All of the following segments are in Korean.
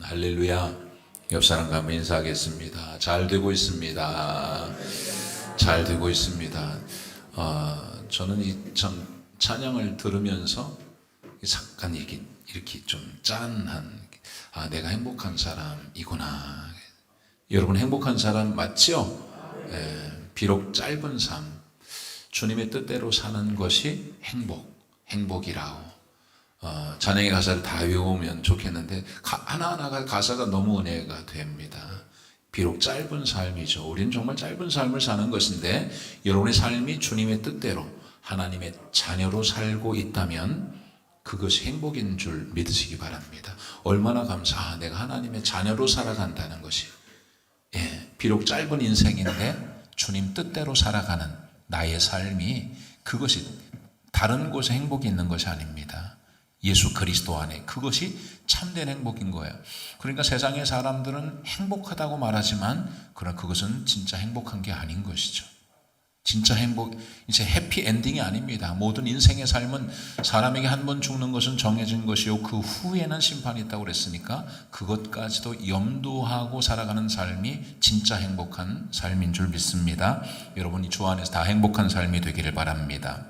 할렐루야. 옆 사람과 한번 인사하겠습니다. 잘 되고 있습니다. 잘 되고 있습니다. 저는 이 참 찬양을 들으면서 잠깐 이렇게 좀 짠한, 내가 행복한 사람이구나. 여러분 행복한 사람 맞죠? 비록 짧은 삶, 주님의 뜻대로 사는 것이 행복이라고. 찬양의 가사를 다 외우면 좋겠는데 하나하나가 가사가 너무 은혜가 됩니다. 비록 짧은 삶이죠. 우리는 정말 짧은 삶을 사는 것인데 여러분의 삶이 주님의 뜻대로 하나님의 자녀로 살고 있다면 그것이 행복인 줄 믿으시기 바랍니다. 얼마나 내가 하나님의 자녀로 살아간다는 것이, 비록 짧은 인생인데 주님 뜻대로 살아가는 나의 삶이, 그것이 다른 곳에 행복이 있는 것이 아닙니다. 예수 그리스도 안에 그것이 참된 행복인 거예요. 그러니까 세상의 사람들은 행복하다고 말하지만 그러나 그것은 진짜 행복한 게 아닌 것이죠. 진짜 이제 해피 엔딩이 아닙니다. 모든 인생의 삶은 사람에게 한 번 죽는 것은 정해진 것이요 그 후에는 심판이 있다고 그랬으니까 그것까지도 염두하고 살아가는 삶이 진짜 행복한 삶인 줄 믿습니다. 여러분이 주 안에서 다 행복한 삶이 되기를 바랍니다.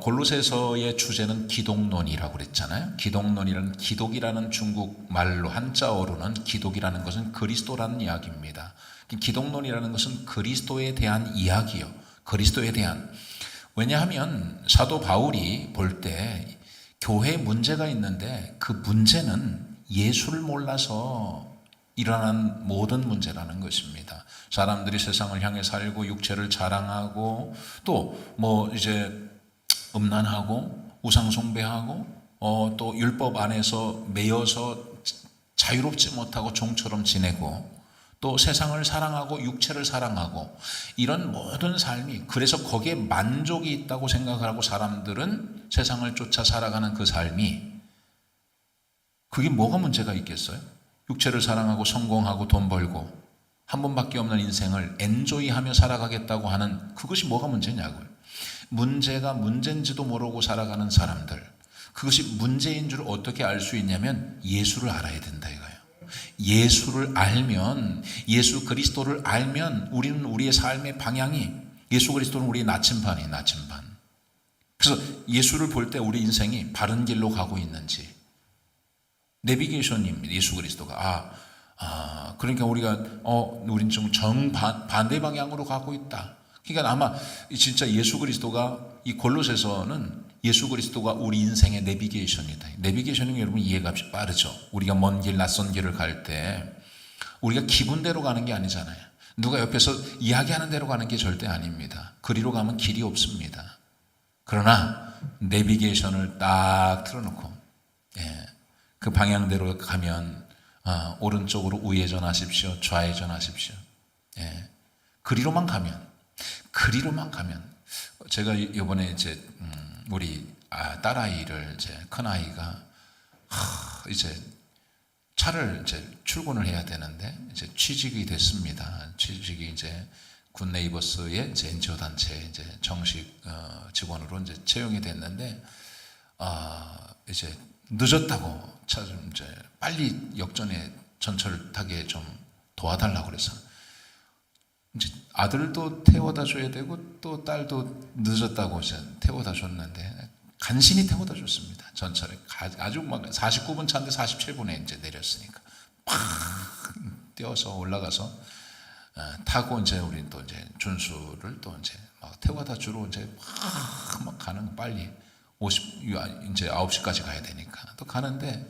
골로새서의 주제는 기독론이라고 그랬잖아요. 기독이라는 중국 말로 한자어로는 기독이라는 것은 그리스도라는 이야기입니다. 기독론이라는 것은 그리스도에 대한 이야기요. 그리스도에 대한. 왜냐하면 사도 바울이 볼 때 교회에 문제가 있는데 그 문제는 예수를 몰라서 일어난 모든 문제라는 것입니다. 사람들이 세상을 향해 살고 육체를 자랑하고 또 이제 음란하고 우상숭배하고 또 율법 안에서 매여서 자유롭지 못하고 종처럼 지내고 또 세상을 사랑하고 육체를 사랑하고 이런 모든 삶이, 그래서 거기에 만족이 있다고 생각하고 사람들은 세상을 쫓아 살아가는 그 삶이, 그게 뭐가 문제가 있겠어요? 육체를 사랑하고 성공하고 돈 벌고 한 번밖에 없는 인생을 엔조이하며 살아가겠다고 하는 그것이 뭐가 문제냐고요. 문제가 문제인지도 모르고 살아가는 사람들, 그것이 문제인 줄 어떻게 알 수 있냐면 예수를 알아야 된다 이거예요. 예수를 알면, 예수 그리스도를 알면 우리는 우리의 삶의 방향이, 예수 그리스도는 우리의 나침반이에요. 나침반. 그래서 예수를 볼 때 우리 인생이 바른 길로 가고 있는지, 내비게이션입니다. 예수 그리스도가 그러니까 우린 좀 반대 방향으로 가고 있다. 그러니까 아마 진짜 예수 그리스도가, 이 골로새서는 예수 그리스도가 우리 인생의 내비게이션이다. 내비게이션은 여러분 이해가 빠르죠. 우리가 먼 길, 낯선 길을 갈 때 우리가 기분대로 가는 게 아니잖아요. 누가 옆에서 이야기하는 대로 가는 게 절대 아닙니다. 그리로 가면 길이 없습니다. 그러나 내비게이션을 딱 틀어놓고 그 방향대로 가면 오른쪽으로 우회전하십시오. 좌회전하십시오. 그리로만 가면 제가 이번에 이제 우리 딸아이를 이제 큰아이가 이제 차를 이제 출근을 해야 되는데 이제 취직이 됐습니다. 취직이 이제 굿네이버스의 이제 NGO 단체 이제 정식 직원으로 이제 채용이 됐는데 이제 늦었다고 차 좀 이제 빨리 역전에 전철 타게 좀 도와달라고 그래서 이제 아들도 태워다 줘야 되고 또 딸도 늦었다고 이제 태워다 줬는데 간신히 태워다 줬습니다. 전철에 아주 막 49분 차인데 47분에 이제 내렸으니까 팍 뛰어서 올라가서 타고 이제 우리 또 이제 준수를 또 이제 막 태워다 주러 이제 막 가는, 빨리 이제 9시까지 가야 되니까 또 가는데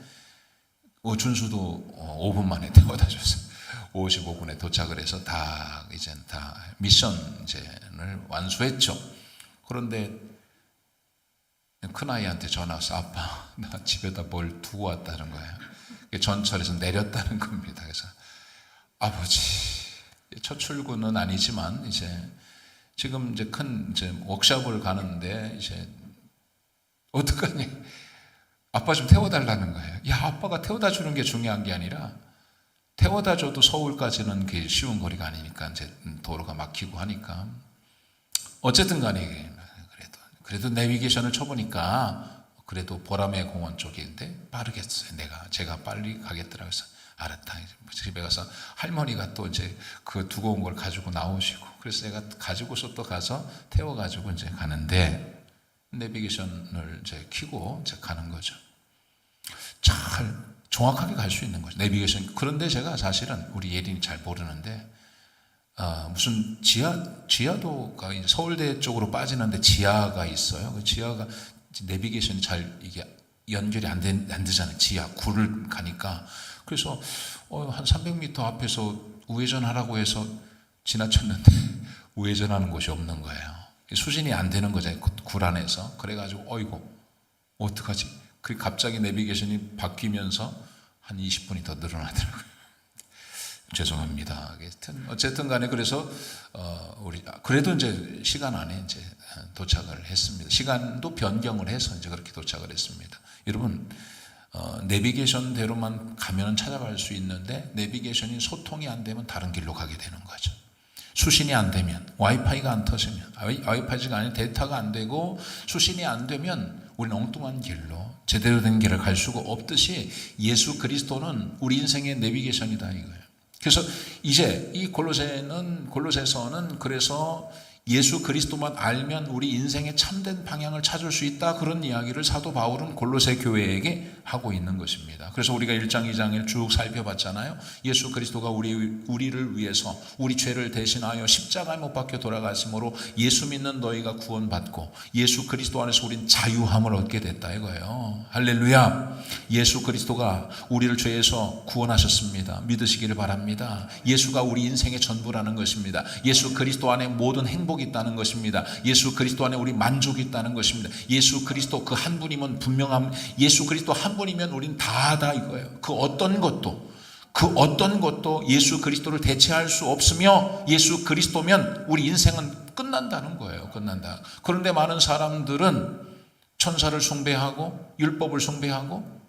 준수도 5분 만에 태워다 줬어요. 55분에 도착을 해서 이제 다 미션을 완수했죠. 그런데 큰아이한테 전화 와서 아빠, 나 집에다 뭘 두고 왔다는 거예요. 전철에서 내렸다는 겁니다. 그래서 아버지, 첫 출근은 아니지만 이제 지금 이제 큰 이제 워크숍을 가는데 이제 어떡하니? 아빠 좀 태워달라는 거예요. 야, 아빠가 태워다 주는 게 중요한 게 아니라 태워다 줘도 서울까지는 그게 쉬운 거리가 아니니까 이제 도로가 막히고 하니까 어쨌든 간에 그래도 내비게이션을 쳐보니까 그래도 보라매 공원 쪽인데 빠르겠어요. 제가 빨리 가겠더라고요. 그래서 알았다. 집에 가서 할머니가 또 이제 그 두고 온 걸 가지고 나오시고, 그래서 제가 가지고서 또 가서 태워가지고 이제 가는데, 내비게이션을 이제 켜고 이제 가는 거죠. 잘 정확하게 갈 수 있는 거죠, 내비게이션. 그런데 제가 사실은 우리 예린이 잘 모르는데, 무슨 지하도가 이제 서울대 쪽으로 빠지는데 지하가 있어요. 그 지하가 내비게이션이 잘 이게 연결이 안 되잖아요. 지하 굴을 가니까. 그래서 한 300m 앞에서 우회전하라고 해서 지나쳤는데 우회전하는 곳이 없는 거예요. 수신이 안 되는 거잖아요, 굴 안에서. 그래가지고 어이구 어떡하지? 그 갑자기 내비게이션이 바뀌면서 한 20분이 더 늘어나더라고요. 죄송합니다. 어쨌든 간에 그래서 우리 그래도 이제 시간 안에 이제 도착을 했습니다. 시간도 변경을 해서 이제 그렇게 도착을 했습니다. 여러분, 내비게이션대로만 가면 찾아갈 수 있는데, 내비게이션이 소통이 안 되면 다른 길로 가게 되는 거죠. 수신이 안 되면, 와이파이가 안 터지면, 와이파이가 아니라 데이터가 안 되고 수신이 안 되면 우리는 엉뚱한 길로, 제대로 된 길을 갈 수가 없듯이 예수 그리스도는 우리 인생의 내비게이션이다 이거예요. 그래서 이제 이 골로새서는 그래서 예수 그리스도만 알면 우리 인생의 참된 방향을 찾을 수 있다, 그런 이야기를 사도 바울은 골로새 교회에게 하고 있는 것입니다. 그래서 우리가 1장 2장을 쭉 살펴봤잖아요. 예수 그리스도가 우리를 위해서 우리 죄를 대신하여 십자가에 못 박혀 돌아가심으로 예수 믿는 너희가 구원받고 예수 그리스도 안에서 우린 자유함을 얻게 됐다 이거예요. 할렐루야. 예수 그리스도가 우리를 죄에서 구원하셨습니다. 믿으시기를 바랍니다. 예수가 우리 인생의 전부라는 것입니다. 예수 그리스도 안에 모든 행복이 있다는 것입니다. 예수 그리스도 안에 우리 만족이 있다는 것입니다. 예수 그리스도 그 한 분이면 분명함, 예수 그리스도 한 분이면 우린 다하다 이거예요. 그 어떤 것도 예수 그리스도를 대체할 수 없으며, 예수 그리스도면 우리 인생은 끝난다는 거예요. 끝난다. 그런데 많은 사람들은 천사를 숭배하고 율법을 숭배하고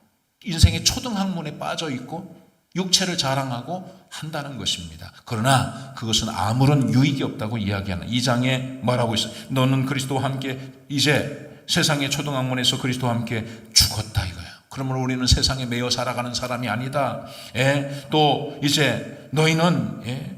인생의 초등학문에 빠져 있고 육체를 자랑하고 한다는 것입니다. 그러나 그것은 아무런 유익이 없다고 이야기하는 2장에 말하고 있어요. 너는 그리스도와 함께 이제 세상의 초등학문에서 그리스도와 함께 죽었다 이거야. 그러므로 우리는 세상에 매여 살아가는 사람이 아니다. 또 이제 너희는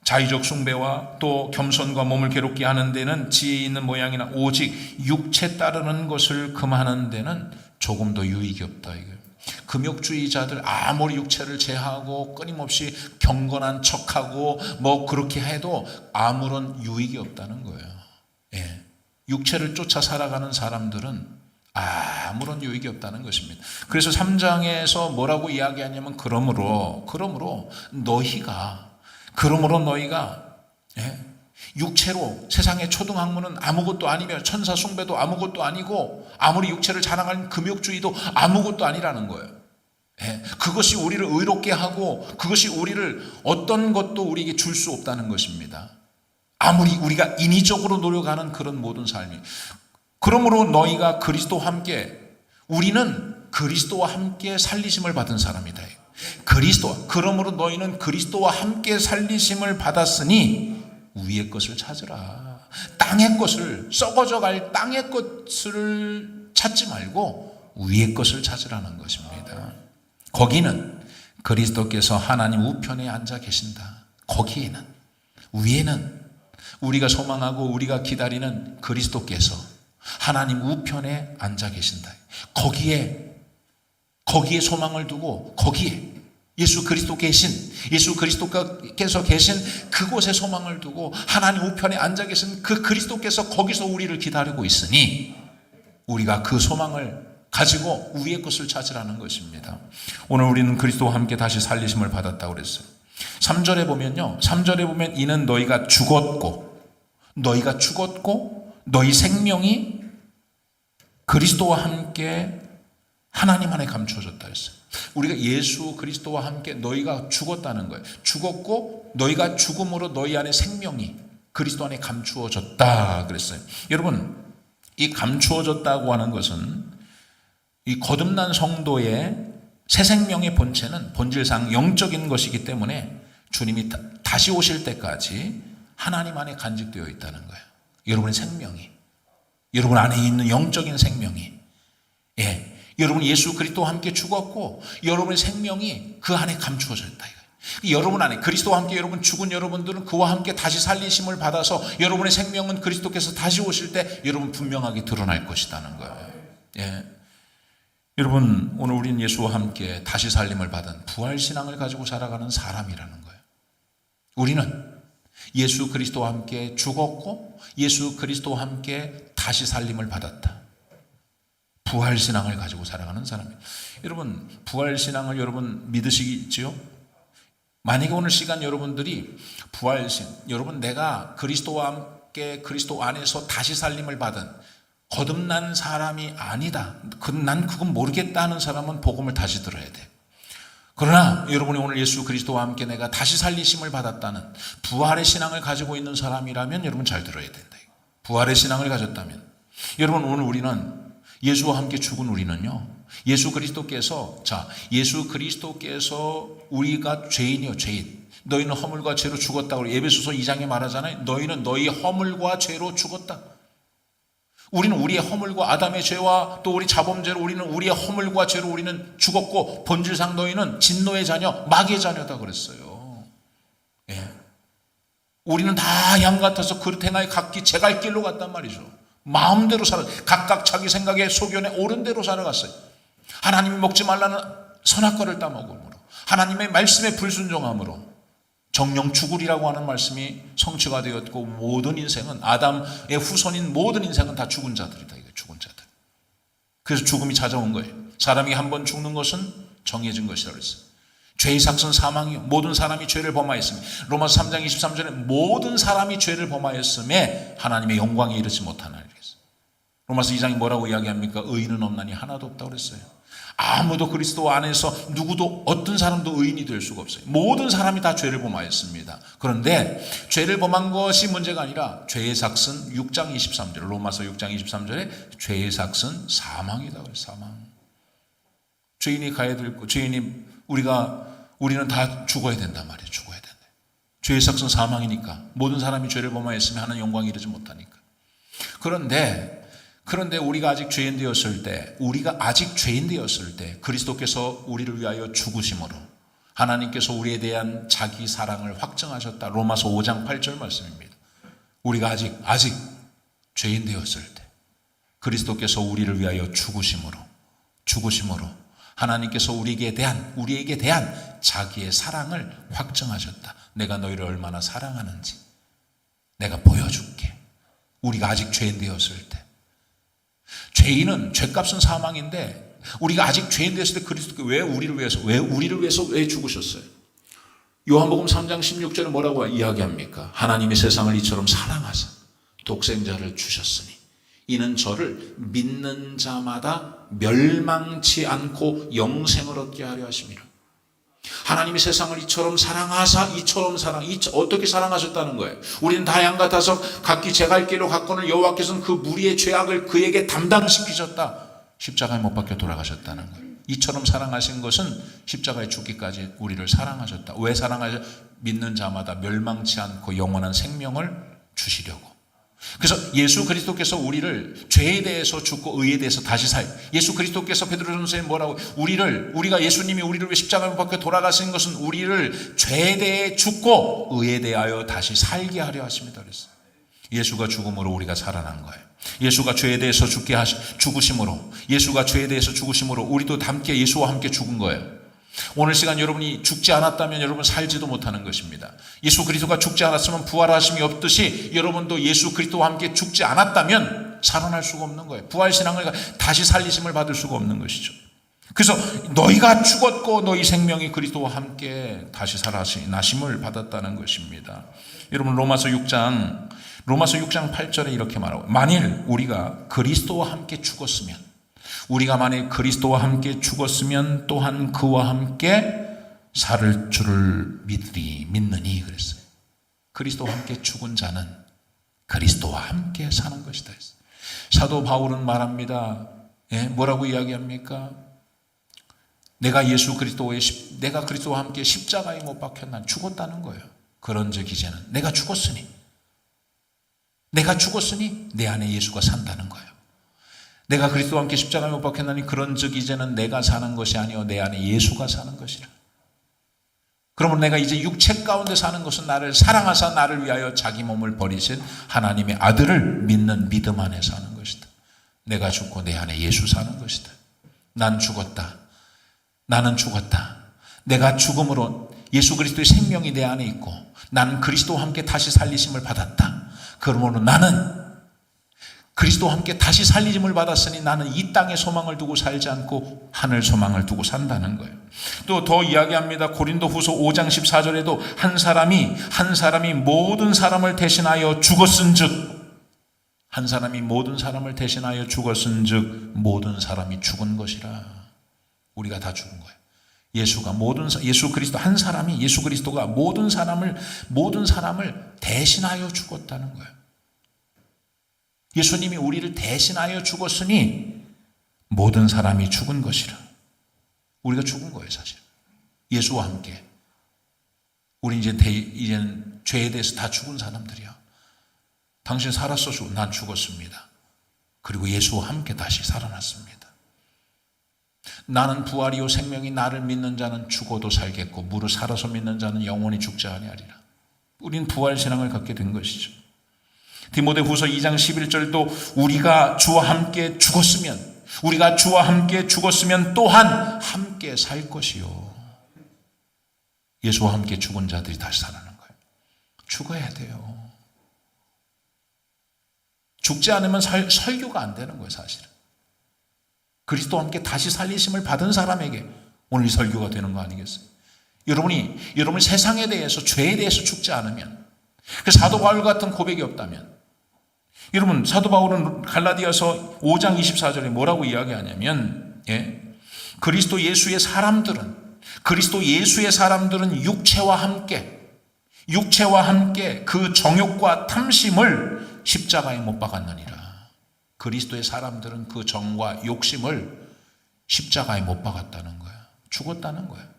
자의적 숭배와 또 겸손과 몸을 괴롭게 하는 데는 지혜 있는 모양이나 오직 육체 따르는 것을 금하는 데는 조금 더 유익이 없다 이거예요. 금욕주의자들 아무리 육체를 제하고 끊임없이 경건한 척하고 뭐 그렇게 해도 아무런 유익이 없다는 거예요. 육체를 쫓아 살아가는 사람들은 아무런 유익이 없다는 것입니다. 그래서 3장에서 뭐라고 이야기하냐면 그러므로 너희가 육체로 세상의 초등학문은 아무것도 아니며 천사 숭배도 아무것도 아니고 아무리 육체를 자랑하는 금욕주의도 아무것도 아니라는 거예요. 그것이 우리를 의롭게 하고 그것이 우리를 어떤 것도 우리에게 줄 수 없다는 것입니다. 아무리 우리가 인위적으로 노력하는 그런 모든 삶이. 그러므로 너희가 그리스도와 함께, 우리는 그리스도와 함께 살리심을 받은 사람이다. 그러므로 너희는 그리스도와 함께 살리심을 받았으니 위의 것을 찾으라. 땅의 것을, 썩어져 갈 땅의 것을 찾지 말고 위의 것을 찾으라는 것입니다. 거기는 그리스도께서 하나님 우편에 앉아 계신다. 거기에는, 위에는 우리가 소망하고 우리가 기다리는 그리스도께서 하나님 우편에 앉아 계신다. 거기에 소망을 두고, 거기에 예수 그리스도께서 계신 그곳에 소망을 두고 하나님 우편에 앉아 계신 그 그리스도께서 거기서 우리를 기다리고 있으니 우리가 그 소망을 가지고 위의 것을 찾으라는 것입니다. 오늘 우리는 그리스도와 함께 다시 살리심을 받았다고 그랬어요. 3절에 보면 이는 너희가 죽었고 너희 생명이 그리스도와 함께 하나님 안에 감추어졌다 했어요. 우리가 예수 그리스도와 함께 너희가 죽었다는 거예요. 죽었고 너희가 죽음으로 너희 안에 생명이 그리스도 안에 감추어졌다 그랬어요. 여러분, 이 감추어졌다고 하는 것은 이 거듭난 성도의 새 생명의 본체는 본질상 영적인 것이기 때문에 주님이 다시 오실 때까지 하나님 안에 간직되어 있다는 거예요. 여러분의 생명이, 여러분 안에 있는 영적인 생명이 예, 여러분 예수 그리스도와 함께 죽었고 여러분의 생명이 그 안에 감추어져 있다. 여러분 안에 그리스도와 함께 여러분 죽은 여러분들은 그와 함께 다시 살리심을 받아서 여러분의 생명은 그리스도께서 다시 오실 때 여러분 분명하게 드러날 것이라는 거예요. 예. 여러분 오늘 우리는 예수와 함께 다시 살림을 받은 부활신앙을 가지고 살아가는 사람이라는 거예요. 우리는 예수 그리스도와 함께 죽었고 예수 그리스도와 함께 다시 살림을 받았다. 부활신앙을 가지고 살아가는 사람이에요. 여러분 부활신앙을 여러분 믿으시지요? 만약에 오늘 시간 여러분들이 부활신, 여러분 내가 그리스도와 함께 그리스도 안에서 다시 살림을 받은 거듭난 사람이 아니다. 난 그건 모르겠다 하는 사람은 복음을 다시 들어야 돼요. 그러나 여러분이 오늘 예수 그리스도와 함께 내가 다시 살리심을 받았다는 부활의 신앙을 가지고 있는 사람이라면 여러분 잘 들어야 된다. 부활의 신앙을 가졌다면 여러분 오늘 우리는 예수와 함께 죽은 우리는요. 예수 그리스도께서 우리가 죄인이요 죄인. 너희는 허물과 죄로 죽었다고 에베소서 2장에 말하잖아요. 너희는 너희 허물과 죄로 죽었다. 우리는 우리의 허물과 아담의 죄와 또 우리 자범죄로 우리는 우리의 허물과 죄로 우리는 죽었고 본질상 너희는 진노의 자녀, 마귀의 자녀다 그랬어요. 예. 우리는 다 양 같아서 그릇 행하여 각기 제갈 길로 갔단 말이죠. 마음대로 각각 자기 생각에 소견에 옳은 대로 살아갔어요. 하나님이 먹지 말라는 선악과를 따먹음으로 하나님의 말씀에 불순종함으로 정령 죽으리라고 하는 말씀이 성취가 되었고 모든 인생은 아담의 후손인 모든 인생은 다 죽은 자들이다. 이게 죽은 자들. 그래서 죽음이 찾아온 거예요. 사람이 한 번 죽는 것은 정해진 것이라고 했어요. 죄의 삭은 사망이요. 모든 사람이 죄를 범하였으며 로마서 3장 23절에 모든 사람이 죄를 범하였음에 하나님의 영광에 이르지 못하나니 그랬어요. 로마서 2장이 뭐라고 이야기합니까? 의인은 없나니 하나도 없다고 그랬어요. 아무도 그리스도 안에서 누구도 어떤 사람도 의인이 될 수가 없어요. 모든 사람이 다 죄를 범하였습니다. 그런데 죄를 범한 것이 문제가 아니라 죄의 삭은 6장 23절 로마서 6장 23절에 죄의 삭은 사망이다 그래요. 사망. 죄인이 가야 될 거 우리는 다 죽어야 된단 말이에요. 죽어야 된다. 죄의 삭은 사망이니까 모든 사람이 죄를 범하였으면 하는 영광이 이르지 못하니까. 그런데 우리가 아직 죄인 되었을 때 그리스도께서 우리를 위하여 죽으심으로 하나님께서 우리에 대한 자기 사랑을 확증하셨다. 로마서 5장 8절 말씀입니다. 우리가 아직 죄인 되었을 때 그리스도께서 우리를 위하여 죽으심으로 하나님께서 우리에게 대한 자기의 사랑을 확증하셨다. 내가 너희를 얼마나 사랑하는지 내가 보여줄게. 우리가 아직 죄인 되었을 때 죄인은 죄값은 사망인데 우리가 아직 죄인 되었을 때 그리스도께서 왜 우리를 위해서 죽으셨어요? 요한복음 3장 16절에 뭐라고 이야기합니까? 하나님이 세상을 이처럼 사랑하사 독생자를 주셨으니 이는 저를 믿는 자마다 멸망치 않고 영생을 얻게 하려 하심이라. 하나님이 세상을 이처럼 사랑하사 어떻게 사랑하셨다는 거예요? 우리는 다 양 같아서 각기 제갈 길로 갔거늘 여호와께서는 그 무리의 죄악을 그에게 담당시키셨다. 십자가에 못 박혀 돌아가셨다는 거예요. 이처럼 사랑하신 것은 십자가에 죽기까지 우리를 사랑하셨다. 왜 사랑하셨? 믿는 자마다 멸망치 않고 영원한 생명을 주시려고. 그래서 예수 그리스도께서 우리를 죄에 대해서 죽고 의에 대해서 다시 예수 그리스도께서 베드로전서에 뭐라고 예수님이 우리를 위해 십자가에 못 박혀 돌아가신 것은 우리를 죄에 대해 죽고 의에 대하여 다시 살게 하려 하십니다. 그랬어요. 예수가 죽음으로 우리가 살아난 거예요. 예수가 죄에 대해서 죽으심으로 우리도 함께 예수와 함께 죽은 거예요. 오늘 시간 여러분이 죽지 않았다면 여러분 살지도 못하는 것입니다. 예수 그리스도가 죽지 않았으면 부활하심이 없듯이 여러분도 예수 그리스도와 함께 죽지 않았다면 살아날 수가 없는 거예요. 부활신앙을 다시 살리심을 받을 수가 없는 것이죠. 그래서 너희가 죽었고 너희 생명이 그리스도와 함께 다시 살아나심을 받았다는 것입니다. 여러분 로마서 6장 8절에 이렇게 말하고 만일 우리가 그리스도와 함께 죽었으면 우리가 만일 그리스도와 함께 죽었으면 또한 그와 함께 살 줄을 믿느니 그랬어요. 그리스도와 함께 죽은 자는 그리스도와 함께 사는 것이다. 사도 바울은 말합니다. 뭐라고 이야기합니까? 내가 그리스도와 함께 십자가에 못 박혀 난 죽었다는 거예요. 그런즉 이제는 내가 죽었으니 내 안에 예수가 산다는 거예요. 내가 그리스도와 함께 십자가에 못 박혔나니 그런즉 이제는 내가 사는 것이 아니요 내 안에 예수가 사는 것이라. 그러면 내가 이제 육체 가운데 사는 것은 나를 사랑하사 나를 위하여 자기 몸을 버리신 하나님의 아들을 믿는 믿음 안에 사는 것이다. 내가 죽고 내 안에 예수 사는 것이다. 난 죽었다. 나는 죽었다. 내가 죽음으로 예수 그리스도의 생명이 내 안에 있고 나는 그리스도와 함께 다시 살리심을 받았다. 그러므로 나는 그리스도와 함께 다시 살리심을 받았으니 나는 이 땅의 소망을 두고 살지 않고 하늘 소망을 두고 산다는 거예요. 또 더 이야기합니다. 고린도후서 5장 14절에도 한 사람이 모든 사람을 대신하여 죽었은즉 한 사람이 모든 사람을 대신하여 죽었은즉 모든 사람이 죽은 것이라. 우리가 다 죽은 거예요. 예수 그리스도 한 사람이 예수 그리스도가 모든 사람을 대신하여 죽었다는 거예요. 예수님이 우리를 대신하여 죽었으니 모든 사람이 죽은 것이라. 우리가 죽은 거예요, 사실. 예수와 함께. 우리 이제는 죄에 대해서 다 죽은 사람들이야. 당신 살았어? 난 죽었습니다. 그리고 예수와 함께 다시 살아났습니다. 나는 부활이요 생명이 나를 믿는 자는 죽어도 살겠고 무릇 살아서 믿는 자는 영원히 죽지 아니하리라. 우린 부활 신앙을 갖게 된 것이죠. 디모데후서 2장 11절도 우리가 주와 함께 죽었으면 또한 함께 살 것이요. 예수와 함께 죽은 자들이 다시 살아나는 거예요. 죽어야 돼요. 죽지 않으면 설교가 안 되는 거예요, 사실은. 그리스도와 함께 다시 살리심을 받은 사람에게 오늘 이 설교가 되는 거 아니겠어요? 여러분이 세상에 대해서, 죄에 대해서 죽지 않으면, 그 사도 바울 같은 고백이 없다면, 여러분, 사도 바울은 갈라디아서 5장 24절에 뭐라고 이야기하냐면, 그리스도 예수의 사람들은 육체와 함께 그 정욕과 탐심을 십자가에 못 박았느니라. 그리스도의 사람들은 그 정과 욕심을 십자가에 못 박았다는 거야. 죽었다는 거야.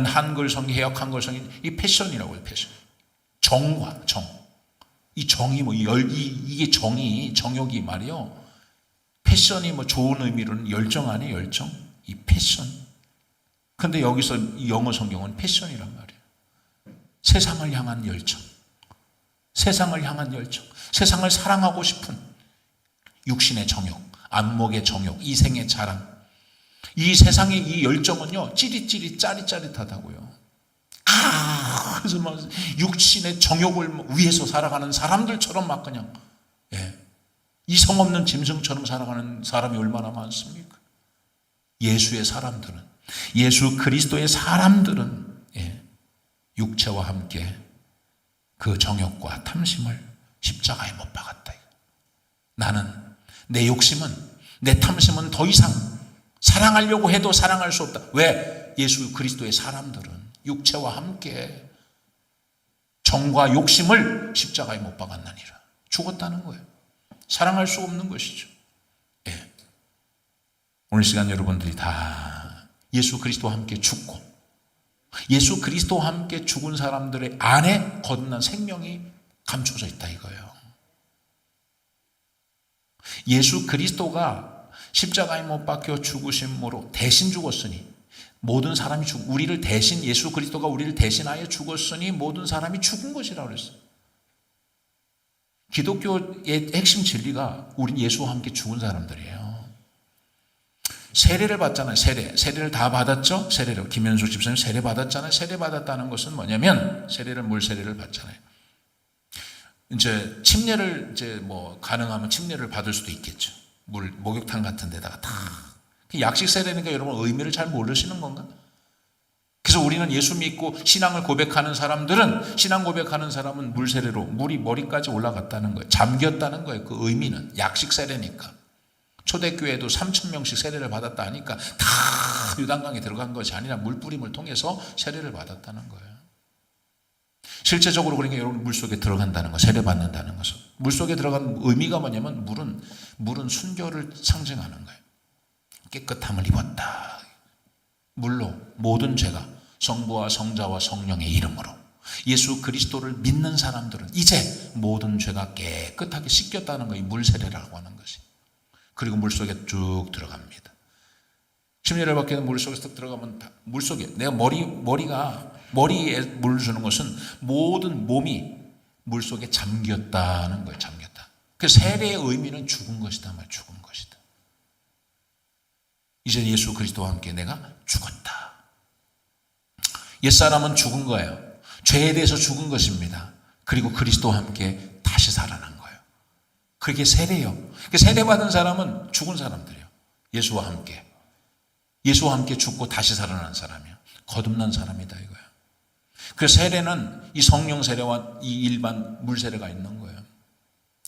한글 성경, 해역 한글 성경, 이 패션이라고 해요, 패션. 정과 정. 이 정이 이게 정욕이 말이요. 패션이 좋은 의미로는 열정 아니에요, 열정? 이 패션. 근데 여기서 이 영어 성경은 패션이란 말이에요. 세상을 향한 열정. 세상을 사랑하고 싶은 육신의 정욕, 안목의 정욕, 이생의 자랑. 이 세상의 이 열정은요, 찌릿찌릿 짜릿짜릿하다고요. 그래서 막 육신의 정욕을 위해서 살아가는 사람들처럼 막 그냥, 이성 없는 짐승처럼 살아가는 사람이 얼마나 많습니까? 예수 그리스도의 사람들은, 육체와 함께 그 정욕과 탐심을 십자가에 못 박았다. 나는 내 욕심은, 내 탐심은 더 이상 사랑하려고 해도 사랑할 수 없다. 왜? 예수 그리스도의 사람들은 육체와 함께 정과 욕심을 십자가에 못 박았느니라. 죽었다는 거예요. 사랑할 수 없는 것이죠. 오늘 시간 여러분들이 다 예수 그리스도와 함께 죽고 예수 그리스도와 함께 죽은 사람들의 안에 거듭난 생명이 감춰져 있다 이거예요. 예수 그리스도가 십자가에 못 박혀 죽으심으로 대신 죽었으니 모든 사람이 우리를 대신, 예수 그리스도가 우리를 대신하여 죽었으니 모든 사람이 죽은 것이라고 그랬어요. 기독교의 핵심 진리가 우린 예수와 함께 죽은 사람들이에요. 세례를 받잖아요. 세례를 다 받았죠? 김현수 집사님 세례 받았잖아요. 세례 받았다는 것은 뭐냐면, 물 세례를 받잖아요. 이제 침례를 가능하면 침례를 받을 수도 있겠죠. 목욕탕 같은 데다가 다. 약식 세례니까 여러분 의미를 잘 모르시는 건가? 그래서 우리는 예수 믿고 신앙 고백하는 사람은 물 세례로 물이 머리까지 올라갔다는 거예요. 잠겼다는 거예요. 그 의미는 약식 세례니까. 초대교회도 3,000명씩 세례를 받았다 하니까 다 요단강에 들어간 것이 아니라 물뿌림을 통해서 세례를 받았다는 거예요. 실제적으로 그러니까 여러분 물속에 들어간다는 거, 세례 받는다는 것은 물속에 들어간 의미가 뭐냐면 물은 순결을 상징하는 거예요. 깨끗함을 입었다. 물로 모든 죄가 성부와 성자와 성령의 이름으로 예수 그리스도를 믿는 사람들은 이제 모든 죄가 깨끗하게 씻겼다는 거예요. 물 세례라고 하는 것이. 그리고 물속에 쭉 들어갑니다. 심리를 받게 되면 물속에 딱 들어가면 물속에 내가 머리에 물을 주는 것은 모든 몸이 물속에 잠겼다는 거예요. 잠겼다. 그 세례의 의미는 죽은 것이다. 죽은 것이다. 이제 예수 그리스도와 함께 내가 죽었다. 옛사람은 죽은 거예요. 죄에 대해서 죽은 것입니다. 그리고 그리스도와 함께 다시 살아난 거예요. 그게 세례예요. 세례받은 사람은 죽은 사람들이에요. 예수와 함께. 예수와 함께 죽고 다시 살아난 사람이에요. 거듭난 사람이다 이거예요. 그래서 세례는 이 성령 세례와 이 일반 물 세례가 있는 거예요.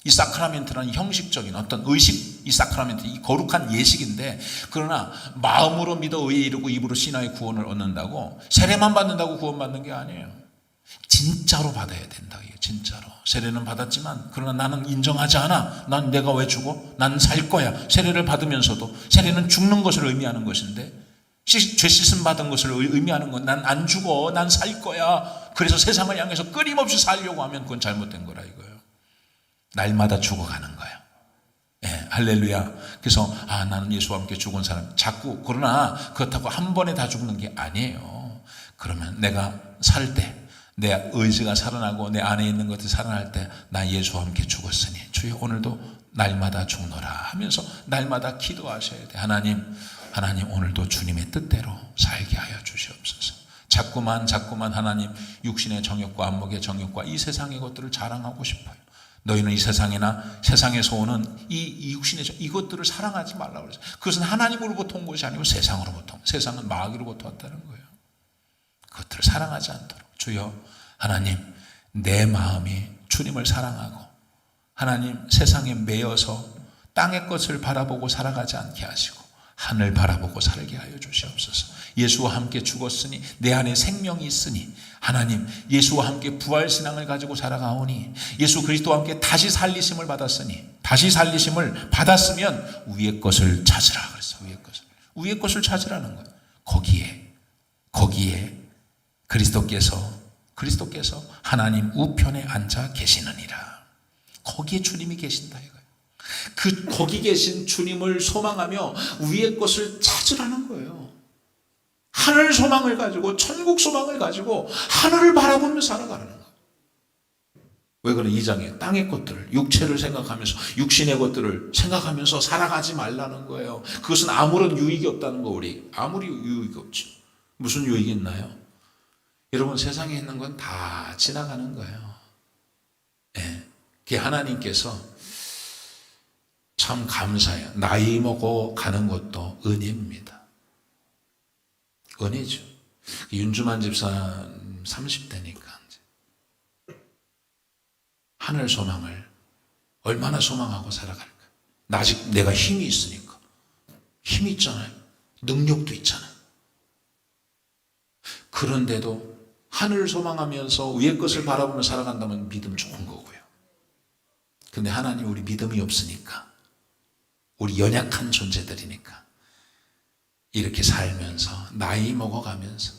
이 사크라멘트는 형식적인 어떤 의식, 이 사크라멘트, 이 거룩한 예식인데, 그러나 마음으로 믿어 의에 이르고 입으로 신하의 구원을 얻는다고, 세례만 받는다고 구원받는 게 아니에요. 진짜로 받아야 된다. 이게 진짜로. 세례는 받았지만 그러나 나는 인정하지 않아. 난 내가 왜 죽어? 난 살 거야. 세례를 받으면서도 세례는 죽는 것을 의미하는 것인데, 죄 씻음 받은 것을 의미하는 건 난 안 죽어. 난 살 거야. 그래서 세상을 향해서 끊임없이 살려고 하면 그건 잘못된 거라 이거예요. 날마다 죽어가는 거예요. 예, 할렐루야. 그래서 나는 예수와 함께 죽은 사람. 자꾸 그러나 그렇다고 한 번에 다 죽는 게 아니에요. 그러면 내가 살 때 내 의지가 살아나고 내 안에 있는 것들이 살아날 때 나 예수와 함께 죽었으니 주여 오늘도 날마다 죽노라 하면서 날마다 기도하셔야 돼. 하나님 오늘도 주님의 뜻대로 살게 하여 주시옵소서. 자꾸만 하나님 육신의 정욕과 안목의 정욕과 이 세상의 것들을 자랑하고 싶어요. 너희는 이 세상이나 세상에서 오는 이 육신의 이것들을 사랑하지 말라고 그랬어요. 그것은 하나님으로부터 온 것이 아니고 세상으로부터, 세상은 마귀로부터 왔다는 거예요. 그것들을 사랑하지 않도록 주여 하나님 내 마음이 주님을 사랑하고 하나님 세상에 매여서 땅의 것을 바라보고 살아가지 않게 하시고 하늘 바라보고 살게 하여 주시옵소서. 예수와 함께 죽었으니 내 안에 생명이 있으니 하나님 예수와 함께 부활신앙을 가지고 살아가오니 예수 그리스도와 함께 다시 살리심을 받았으니 다시 살리심을 받았으면 위의 것을 찾으라 그랬어. 위의 것을 찾으라는 거예요. 거기에 그리스도께서 하나님 우편에 앉아 계시느니라. 거기에 주님이 계신다 이거예요. 거기 계신 주님을 소망하며 위의 것을 찾으라는 거예요. 하늘 소망을 가지고 천국 소망을 가지고 하늘을 바라보며 살아가는 거예요. 왜 그래? 2장에 땅의 것들을 육체를 생각하면서 육신의 것들을 생각하면서 살아가지 말라는 거예요. 그것은 아무런 유익이 없다는 거. 우리 아무리 유익이 없죠. 무슨 유익이 있나요? 여러분 세상에 있는 건 다 지나가는 거예요. 예. 그게 하나님께서 참 감사해요. 나이 먹어 가는 것도 은혜입니다. 은혜죠. 윤주만 집사 30대니까 하늘 소망을 얼마나 소망하고 살아갈까. 아직 내가 힘이 있으니까. 힘이 있잖아요. 능력도 있잖아요. 그런데도 하늘을 소망하면서 위의 것을 바라보며 살아간다면 믿음 좋은 거고요. 근데 하나님 우리 믿음이 없으니까, 우리 연약한 존재들이니까 이렇게 살면서 나이 먹어가면서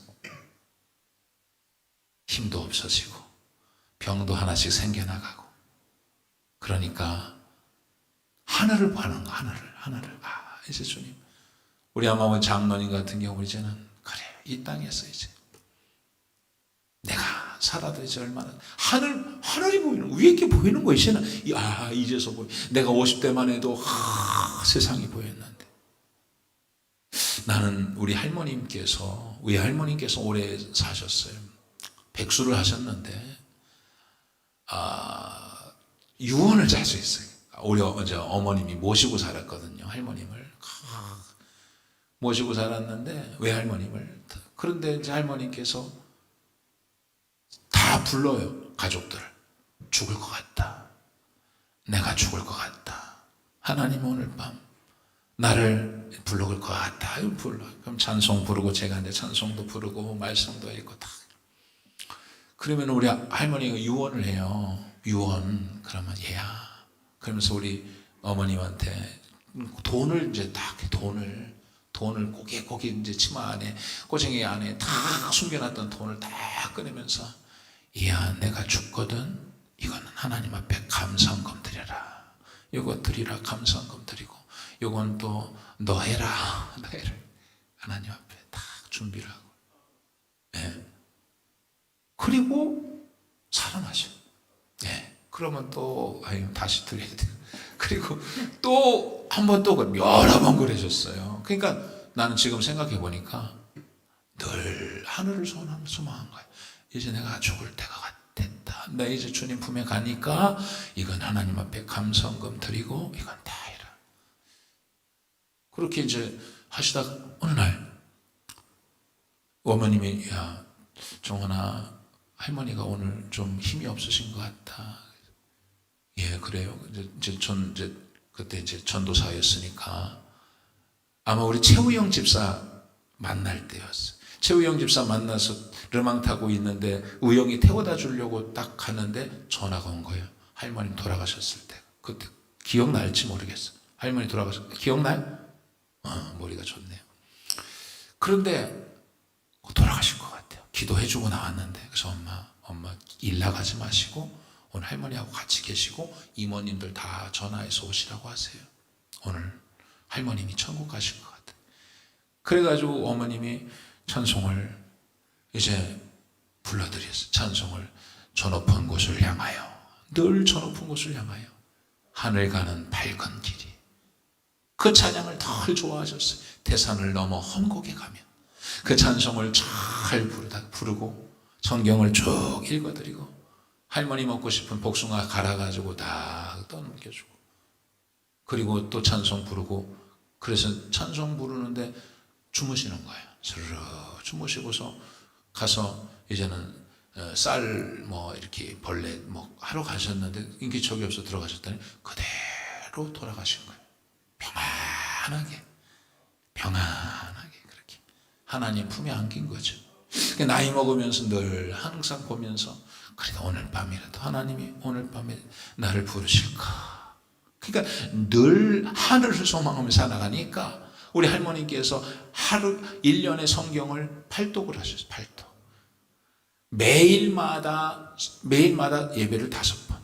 힘도 없어지고 병도 하나씩 생겨나가고 그러니까 하늘을 보는 거. 하늘을. 이제 주님 우리 아마 장로님 같은 경우 이제는 그래 이 땅에서 이제 내가 살아도 이제 얼마나 하늘이 보이는 위에 게 보이는 거 이제는 이제서 보여. 내가 50대만 해도 세상이 보였는데 나는 우리 할머님께서 오래 사셨어요. 백수를 하셨는데 유언을 자주 했어요. 우리 어머님이 모시고 살았거든요. 할머님을 모시고 살았는데 외할머님을. 그런데 이제 할머님께서 다 불러요. 가족들. 죽을 것 같다. 내가 죽을 것 같다. 하나님 오늘 밤 나를 부를 것 같다. 불러. 그럼 찬송 부르고 제가 이제 찬송도 부르고 말씀도 읽고 다. 그러면 우리 할머니가 유언을 해요. 유언. 그러면 얘야. 그러면서 우리 어머님한테 돈을 이제 딱 돈을 고개 이제 치마 안에 꼬쟁이 안에 다 숨겨놨던 돈을 다 꺼내면서 이야 내가 죽거든. 이거는 하나님 앞에 감사헌금 드려라. 이거 드리라. 감사헌금 드리고 요건 또 너 해라. 너 해라. 하나님 앞에 딱 준비를 하고. 예. 그리고 살아나셔. 예. 그러면 또 다시 드려야 돼요. 그리고 또 한 번 또 여러 번 그러셨어요. 그러니까 나는 지금 생각해 보니까 늘 하늘을 소망한 거예요. 이제 내가 죽을 때가 됐다. 나 이제 주님 품에 가니까 이건 하나님 앞에 감성금 드리고 이건 다 해라. 그렇게 이제 하시다가 어느 날 어머님이 야 정원아 할머니가 오늘 좀 힘이 없으신 것 같다. 예 그래요. 이제 그때 이제 전도사였으니까 아마 우리 최우영 집사 만날 때였어요. 최우영 집사 만나서 르망 타고 있는데 우영이 태워다 주려고 딱 가는데 전화가 온 거예요. 할머님 돌아가셨을 때. 그때 기억날지 모르겠어. 할머니 돌아가셨을 때 기억나요? 머리가 좋네요. 그런데 돌아가신 것 같아요. 기도해주고 나왔는데 그래서 엄마 일 나가지 마시고 오늘 할머니하고 같이 계시고 이모님들 다 전화해서 오시라고 하세요. 오늘 할머님이 천국 가신 것 같아요. 그래가지고 어머님이 찬송을 이제 불러드렸어요. 찬송을 저 높은 곳을 향하여 늘 저 높은 곳을 향하여 하늘 가는 밝은 길이 그 찬양을 덜 좋아하셨어요. 대산을 넘어 험곡에 가면 그 찬송을 잘 부르고 성경을 쭉 읽어드리고 할머니 먹고 싶은 복숭아 갈아가지고 다 떠넘겨주고 그리고 또 찬송 부르고 그래서 찬송 부르는데 주무시는 거예요. 스르르 주무시고서 가서 이제는 쌀 뭐 이렇게 벌레 뭐 하러 가셨는데 인기척이 없어 들어가셨더니 그대로 돌아가신 거예요. 평안하게 그렇게 하나님 품에 안긴 거죠. 나이 먹으면서 늘 항상 보면서 그래도 오늘 밤이라도 하나님이 오늘 밤에 나를 부르실까. 그러니까 늘 하늘을 소망하며 살아가니까 우리 할머니께서 하루 1년의 성경을 8독을 하셨어요. 8독. 매일마다 예배를 5번.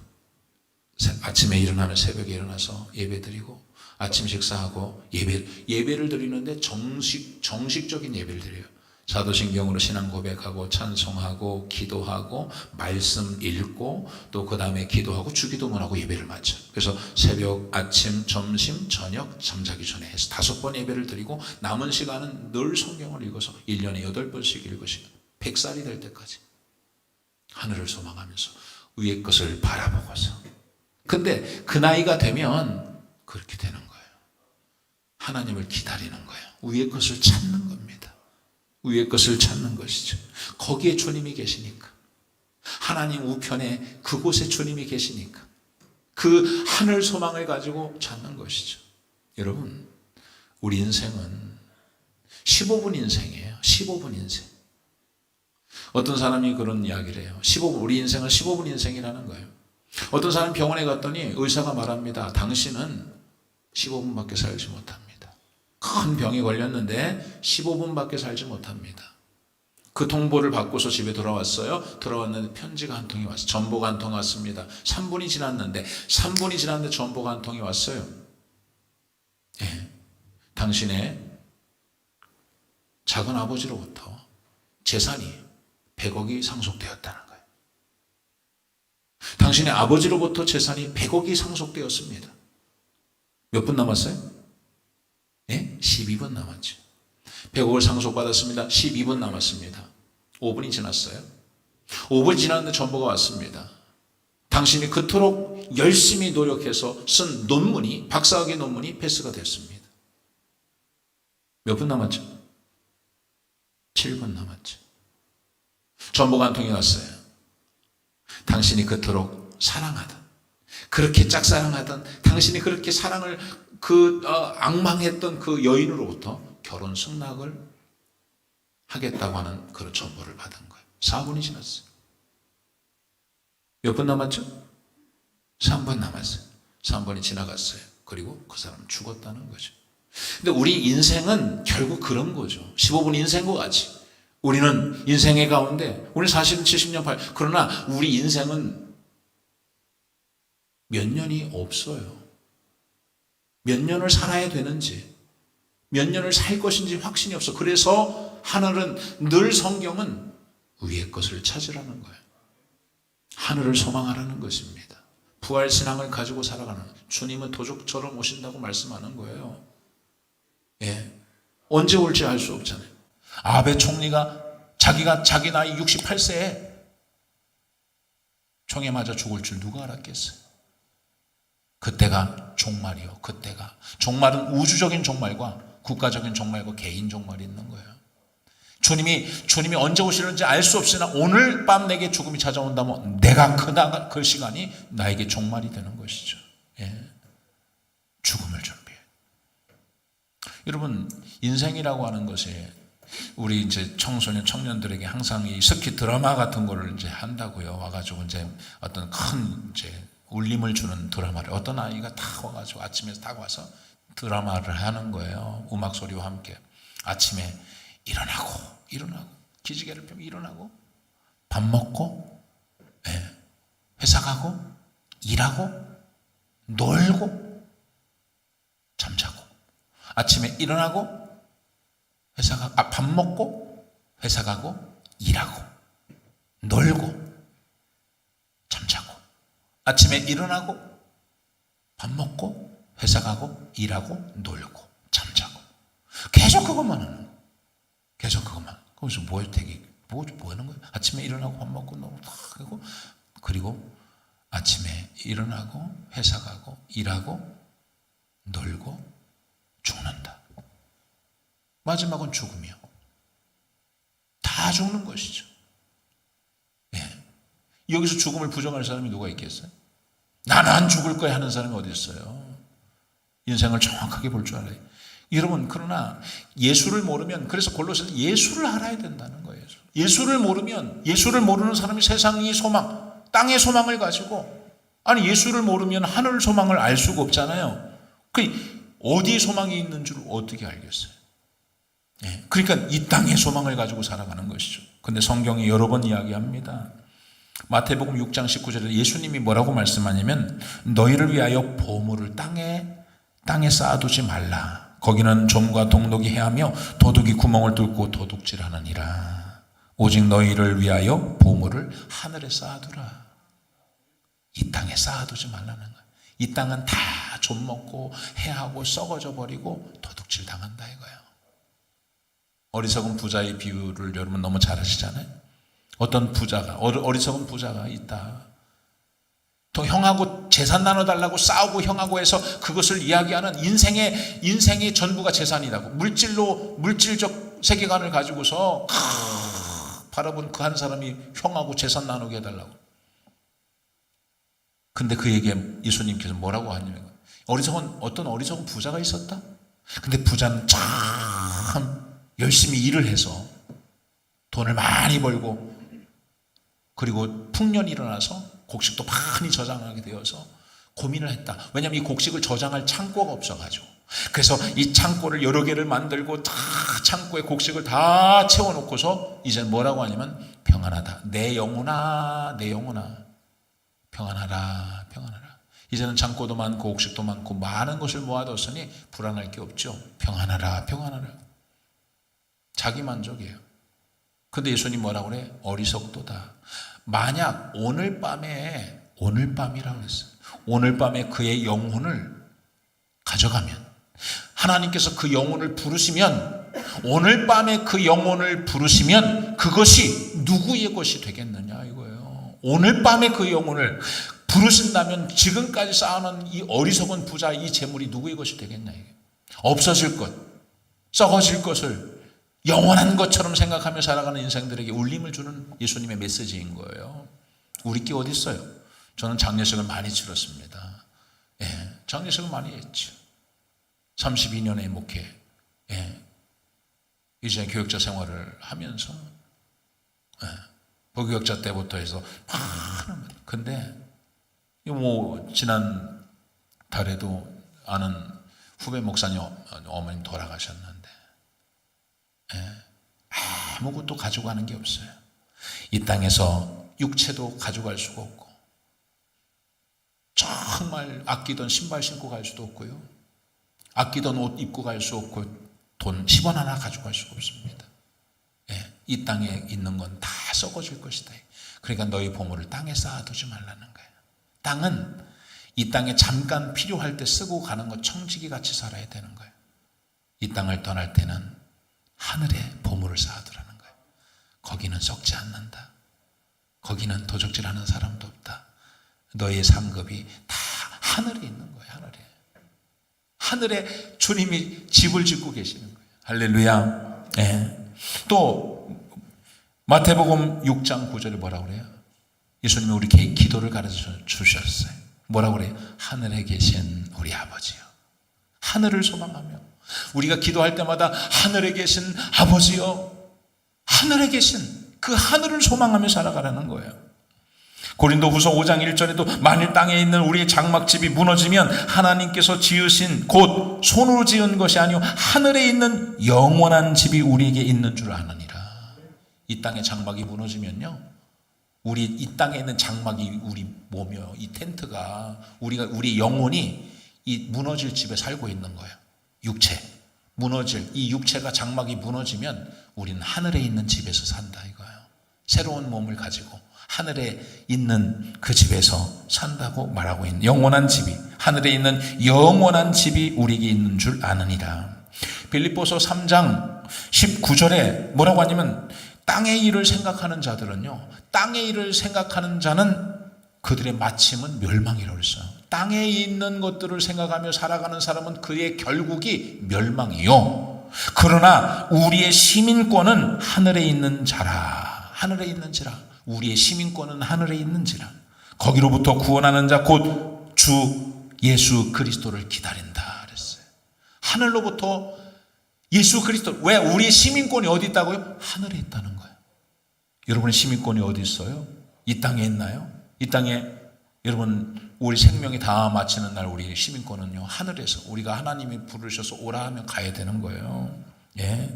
아침에 일어나면 새벽에 일어나서 예배 드리고 아침 식사하고 예배를 드리는데 정식적인 예배를 드려요. 사도신경으로 신앙 고백하고 찬송하고 기도하고 말씀 읽고 또 그 다음에 기도하고 주기도문 하고 예배를 마쳐요. 그래서 새벽, 아침, 점심, 저녁 잠자기 전에 해서 5번 예배를 드리고 남은 시간은 늘 성경을 읽어서 1년에 8번씩 읽으시고 100살이 될 때까지 하늘을 소망하면서 위의 것을 바라보고서 근데 그 나이가 되면 그렇게 되는 거예요. 하나님을 기다리는 거예요. 위의 것을 찾는 겁니다. 위의 것을 찾는 것이죠. 거기에 주님이 계시니까 하나님 우편에 그곳에 주님이 계시니까 그 하늘 소망을 가지고 찾는 것이죠. 여러분 우리 인생은 15분 인생이에요. 15분 인생. 어떤 사람이 그런 이야기를 해요. 15분, 우리 인생은 15분 인생이라는 거예요. 어떤 사람이 병원에 갔더니 의사가 말합니다. 당신은 15분밖에 살지 못합니다. 큰 병이 걸렸는데 15분밖에 살지 못합니다. 그 통보를 받고서 집에 돌아왔어요. 돌아왔는데 편지가 한 통이 왔어요. 전보가 한 통 왔습니다. 3분이 지났는데 전보가 한 통이 왔어요. 예, 당신의 작은 아버지로부터 재산이 100억이 상속되었다는 거예요. 당신의 아버지로부터 재산이 100억이 상속되었습니다. 몇 분 남았어요? 예? 12분 남았죠. 100억을 상속받았습니다. 12분 남았습니다. 5분이 지났어요. 5분 지났는데 전보가 왔습니다. 당신이 그토록 열심히 노력해서 쓴 논문이 박사학위 논문이 패스가 됐습니다. 몇 분 남았죠? 7분 남았죠. 전보가 한 통이 왔어요. 당신이 그토록 사랑하던 그렇게 짝사랑하던 당신이 그렇게 사랑을 악망했던 그 여인으로부터 결혼 승낙을 하겠다고 하는 그런 전보를 받은 거예요. 4분이 지났어요. 몇 분 남았죠? 3분 남았어요. 3분이 지나갔어요. 그리고 그 사람은 죽었다는 거죠. 근데 우리 인생은 결국 그런 거죠. 15분 인생과 같이. 우리는 인생의 가운데, 우리 40년, 70년, 80년, 그러나 우리 인생은 몇 년이 없어요. 몇 년을 살아야 되는지, 몇 년을 살 것인지 확신이 없어. 그래서 하늘은 늘 성경은 위의 것을 찾으라는 거예요. 하늘을 소망하라는 것입니다. 부활신앙을 가지고 살아가는, 주님은 도적처럼 오신다고 말씀하는 거예요. 예. 언제 올지 알 수 없잖아요. 아베 총리가 자기 나이 68세에 총에 맞아 죽을 줄 누가 알았겠어요? 그때가 종말이요. 그때가. 종말은 우주적인 종말과 국가적인 종말과 개인 종말이 있는 거예요. 주님이 언제 오시는지 알 수 없으나 오늘 밤 내게 죽음이 찾아온다면 내가 그 시간이 나에게 종말이 되는 것이죠. 예. 죽음을 준비해. 여러분, 인생이라고 하는 것이 우리 이제 청소년, 청년들에게 항상 이 스키 드라마 같은 거를 이제 한다고요. 와가지고 이제 어떤 큰 이제 울림을 주는 드라마를 어떤 아이가 다 와가지고 아침에 딱 와서 드라마를 하는 거예요. 음악 소리와 함께. 아침에 일어나고 기지개를 펴면 일어나고 밥 먹고 회사 가고 일하고 놀고 잠자고 아침에 일어나고 밥 먹고 회사 가고 일하고 놀고 잠자고 아침에 일어나고 밥 먹고 회사 가고 일하고 놀고 잠자고 계속 그것만 하는 거예요. 계속 그것만. 거기서 뭐 하는 거예요? 아침에 일어나고 밥 먹고 놀고 하고 그리고 아침에 일어나고 회사 가고 일하고 놀고 죽는다. 마지막은 죽음이요. 다 죽는 것이죠. 예. 여기서 죽음을 부정할 사람이 누가 있겠어요? 나는 안 죽을 거야 하는 사람이 어디 있어요? 인생을 정확하게 볼 줄 알아요. 여러분, 그러나 예수를 모르면, 그래서 골로새서 예수를 알아야 된다는 거예요. 예수를 모르면, 예수를 모르는 사람이 세상의 소망, 땅의 소망을 가지고, 아니 예수를 모르면 하늘 소망을 알 수가 없잖아요. 그 어디에 소망이 있는 줄 어떻게 알겠어요? 예, 그러니까 이 땅의 소망을 가지고 살아가는 것이죠. 근데 성경이 여러 번 이야기합니다. 마태복음 6장 19절에 예수님이 뭐라고 말씀하냐면 너희를 위하여 보물을 땅에 쌓아두지 말라. 거기는 좀과 동독이 해하며 도둑이 구멍을 뚫고 도둑질하느니라. 오직 너희를 위하여 보물을 하늘에 쌓아두라. 이 땅에 쌓아두지 말라는 거예요. 이 땅은 다 좀 먹고 해하고 썩어져 버리고 도둑질 당한다 이거예요. 어리석은 부자의 비유를 여러분 너무 잘 아시잖아요. 어떤 부자가 어리석은 부자가 있다. 또 형하고 재산 나눠달라고 싸우고 형하고 해서 그것을 이야기하는 인생의 전부가 재산이라고 물질적 세계관을 가지고서 바라본 그 한 사람이 형하고 재산 나누게 해달라고. 근데 그에게 예수님께서 뭐라고 하냐면 어떤 어리석은 부자가 있었다. 근데 부자는 참 열심히 일을 해서 돈을 많이 벌고 그리고 풍년이 일어나서 곡식도 많이 저장하게 되어서 고민을 했다. 왜냐하면 이 곡식을 저장할 창고가 없어가지고. 그래서 이 창고를 여러 개를 만들고 다 창고에 곡식을 다 채워놓고서 이제 뭐라고 하냐면 평안하다. 내 영혼아 평안하라. 이제는 창고도 많고 곡식도 많고 많은 것을 모아뒀으니 불안할 게 없죠. 평안하라. 자기 만족이에요. 근데 예수님 뭐라고 그래? 어리석도다. 만약 오늘 밤이라고 했어요. 오늘 밤에 그의 영혼을 가져가면 하나님께서 그 영혼을 부르시면 오늘 밤에 그 영혼을 부르시면 그것이 누구의 것이 되겠느냐 이거예요. 오늘 밤에 그 영혼을 부르신다면 지금까지 쌓아놓은 이 어리석은 부자 이 재물이 누구의 것이 되겠냐 이게. 없어질 것, 썩어질 것을 영원한 것처럼 생각하며 살아가는 인생들에게 울림을 주는 예수님의 메시지인 거예요. 우리 게 어디 있어요? 저는 장례식을 많이 치렀습니다. 예, 장례식을 많이 했죠. 32년의 목회, 이제 교육자 생활을 하면서 보교육자 때부터 해서 많은. 근데 지난 달에도 아는 후배 목사님 어머님 돌아가셨는데 아무것도 가져가는 게 없어요. 이 땅에서 육체도 가져갈 수가 없고 정말 아끼던 신발 신고 갈 수도 없고요. 아끼던 옷 입고 갈 수 없고 돈 10원 하나 가져갈 수가 없습니다. 예, 이 땅에 있는 건 다 썩어질 것이다. 그러니까 너희 보물을 땅에 쌓아두지 말라는 거예요. 땅은 이 땅에 잠깐 필요할 때 쓰고 가는 것, 청지기 같이 살아야 되는 거예요. 이 땅을 떠날 때는 하늘에 보물을 쌓아두라는 거예요. 거기는 썩지 않는다. 거기는 도적질하는 사람도 없다. 너의 상급이 다 하늘에 있는 거예요. 하늘에 주님이 집을 짓고 계시는 거예요. 할렐루야. 네. 또 마태복음 6장 9절에 뭐라고 그래요? 예수님이 우리 기도를 가르쳐 주셨어요. 뭐라고 그래요? 하늘에 계신 우리 아버지요. 하늘을 소망하며 우리가 기도할 때마다 하늘에 계신 아버지요, 하늘에 계신 그 하늘을 소망하며 살아가라는 거예요. 고린도후서 5장 1절에도 만일 땅에 있는 우리의 장막집이 무너지면 하나님께서 지으신 곧 손으로 지은 것이 아니요 하늘에 있는 영원한 집이 우리에게 있는 줄 아느니라. 이 땅의 장막이 무너지면요, 이 땅에 있는 장막이 우리 몸이요, 이 텐트가 우리 영혼이 이 무너질 집에 살고 있는 거예요. 육체 무너질 이 육체가 장막이 무너지면 우리는 하늘에 있는 집에서 산다 이거예요. 새로운 몸을 가지고 하늘에 있는 그 집에서 산다고 말하고 있는 영원한 집이, 하늘에 있는 영원한 집이 우리에게 있는 줄 아느니라. 빌립보서 3장 19절에 뭐라고 하냐면 땅의 일을 생각하는 자들은요, 땅의 일을 생각하는 자는 그들의 마침은 멸망이라고 했어요. 땅에 있는 것들을 생각하며 살아가는 사람은 그의 결국이 멸망이요. 그러나 우리의 시민권은 하늘에 있는 자라. 하늘에 있는지라. 우리의 시민권은 하늘에 있는지라. 거기로부터 구원하는 자 곧 주 예수 그리스도를 기다린다 그랬어요. 하늘로부터 예수 그리스도. 왜? 우리의 시민권이 어디 있다고요? 하늘에 있다는 거예요. 여러분의 시민권이 어디 있어요? 이 땅에 있나요? 이 땅에 여러분 우리 생명이 다 마치는 날 우리의 시민권은요, 하늘에서 우리가 하나님이 부르셔서 오라 하면 가야 되는 거예요. 예.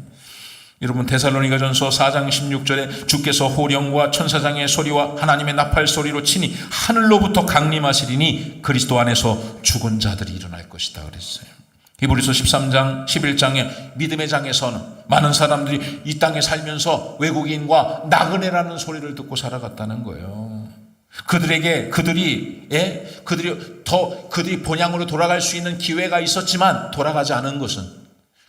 여러분 데살로니가전서 4장 16절에 주께서 호령과 천사장의 소리와 하나님의 나팔 소리로 치니 하늘로부터 강림하시리니 그리스도 안에서 죽은 자들이 일어날 것이다 그랬어요. 히브리서 13장 11장에 믿음의 장에서는 많은 사람들이 이 땅에 살면서 외국인과 나그네라는 소리를 듣고 살아갔다는 거예요. 그들이 본향으로 돌아갈 수 있는 기회가 있었지만 돌아가지 않은 것은,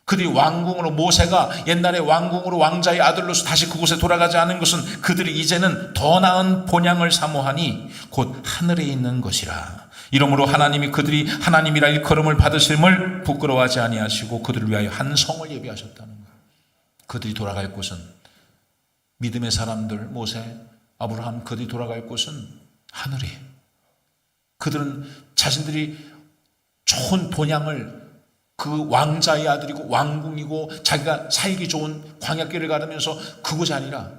그들이 왕궁으로, 모세가 옛날에 왕궁으로 왕자의 아들로서 다시 그곳에 돌아가지 않은 것은 그들이 이제는 더 나은 본향을 사모하니 곧 하늘에 있는 것이라. 이러므로 하나님이 그들이 하나님이라 일컬음을 받으심을 부끄러워하지 아니하시고 그들을 위하여 한 성을 예비하셨다는 거예요. 그들이 돌아갈 곳은, 믿음의 사람들, 모세, 아브라함, 그들이 돌아갈 곳은 하늘이에요. 그들은 자신들이 좋은 본향을, 그 왕자의 아들이고 왕궁이고 자기가 살기 좋은 광야길을 가르면서 그곳이 아니라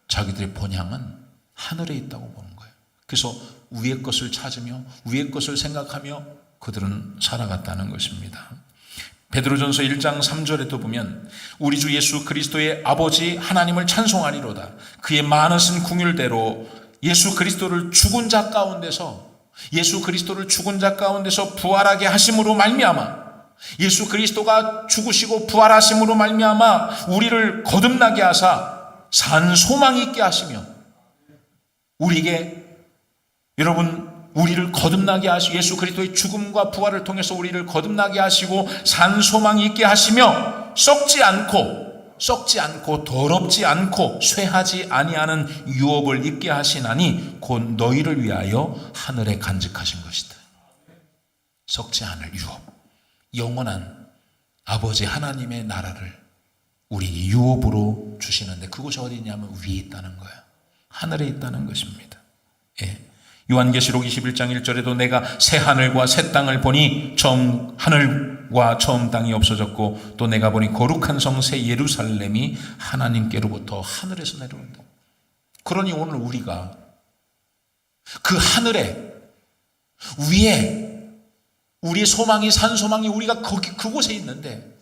자기들의 본향은 하늘에 있다고 보는 거예요. 그래서 위의 것을 찾으며 위의 것을 생각하며 그들은 살아갔다는 것입니다. 베드로전서 1장 3절에도 보면 우리 주 예수 그리스도의 아버지 하나님을 찬송하리로다. 그의 많으신 긍휼대로 예수 그리스도를 죽은 자 가운데서 부활하게 하심으로 말미암아, 예수 그리스도가 죽으시고 부활하심으로 말미암아 우리를 거듭나게 하사 산 소망이 있게 하시며, 우리를 거듭나게 하시고 예수 그리스도의 죽음과 부활을 통해서 우리를 거듭나게 하시고 산 소망이 있게 하시며 썩지 않고 더럽지 않고 쇠하지 아니하는 유업을 입게 하시나니 곧 너희를 위하여 하늘에 간직하신 것이다. 썩지 않을 유업, 영원한 아버지 하나님의 나라를 우리 유업으로 주시는데 그곳이 어디 있냐면 위에 있다는 거예요. 하늘에 있다는 것입니다. 예. 요한계시록 21장 1절에도 내가 새 하늘과 새 땅을 보니 처음 하늘과 처음 땅이 없어졌고 또 내가 보니 거룩한 성 새 예루살렘이 하나님께로부터 하늘에서 내려온다. 그러니 오늘 우리가 그 하늘에 위에 우리의 소망이, 산 소망이 우리가 그곳에 있는데,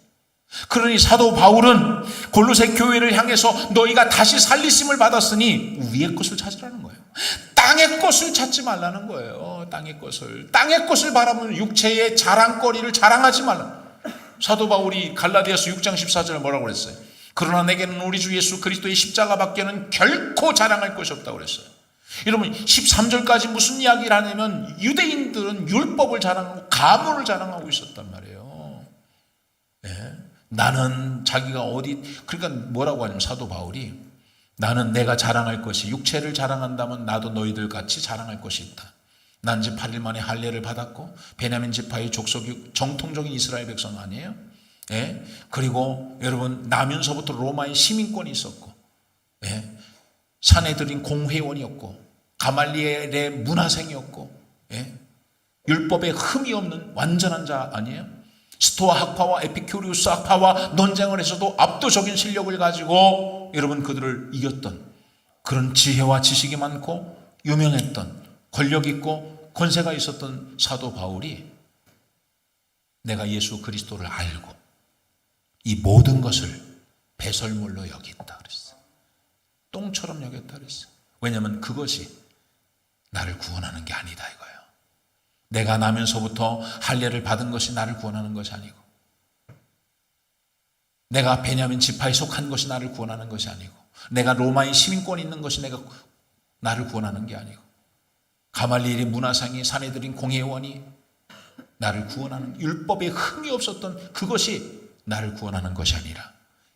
그러니 사도 바울은 골로새 교회를 향해서 너희가 다시 살리심을 받았으니 위의 것을 찾으라는 거예요. 땅의 것을 찾지 말라는 거예요. 땅의 것을 바라보는 육체의 자랑거리를 자랑하지 말라. 사도 바울이 갈라디아서 6장 14절에 뭐라고 그랬어요? 그러나 내게는 우리 주 예수 그리스도의 십자가밖에는 결코 자랑할 것이 없다고 그랬어요. 여러분 13절까지 무슨 이야기를 하냐면 유대인들은 율법을 자랑하고 가문을 자랑하고 있었단 말이에요. 예? 나는 자기가 어디, 그러니까 뭐라고 하냐면 사도 바울이 나는 내가 자랑할 것이, 육체를 자랑한다면 나도 너희들 같이 자랑할 것이 있다. 난 이제 8일 만에 할례를 받았고 베냐민 지파의 족속이 정통적인 이스라엘 백성 아니에요? 예? 그리고 여러분 나면서부터 로마의 시민권이 있었고, 예? 사내들인 공회원이었고, 가말리엘의 문화생이었고, 예? 율법에 흠이 없는 완전한 자 아니에요? 스토아 학파와 에피큐리우스 학파와 논쟁을 해서도 압도적인 실력을 가지고 여러분 그들을 이겼던 그런 지혜와 지식이 많고 유명했던, 권력 있고 권세가 있었던 사도 바울이 내가 예수 그리스도를 알고 이 모든 것을 배설물로 여겼다 그랬어요. 똥처럼 여겼다 그랬어요. 왜냐하면 그것이 나를 구원하는 게 아니다 이거예요. 내가 나면서부터 할례를 받은 것이 나를 구원하는 것이 아니고, 내가 베냐민 지파에 속한 것이 나를 구원하는 것이 아니고, 내가 로마의 시민권이 있는 것이 내가 나를 구원하는 게 아니고, 가말리엘의 문화상이, 사내들인 공회원이 나를 구원하는, 율법에 흠이 없었던 그것이 나를 구원하는 것이 아니라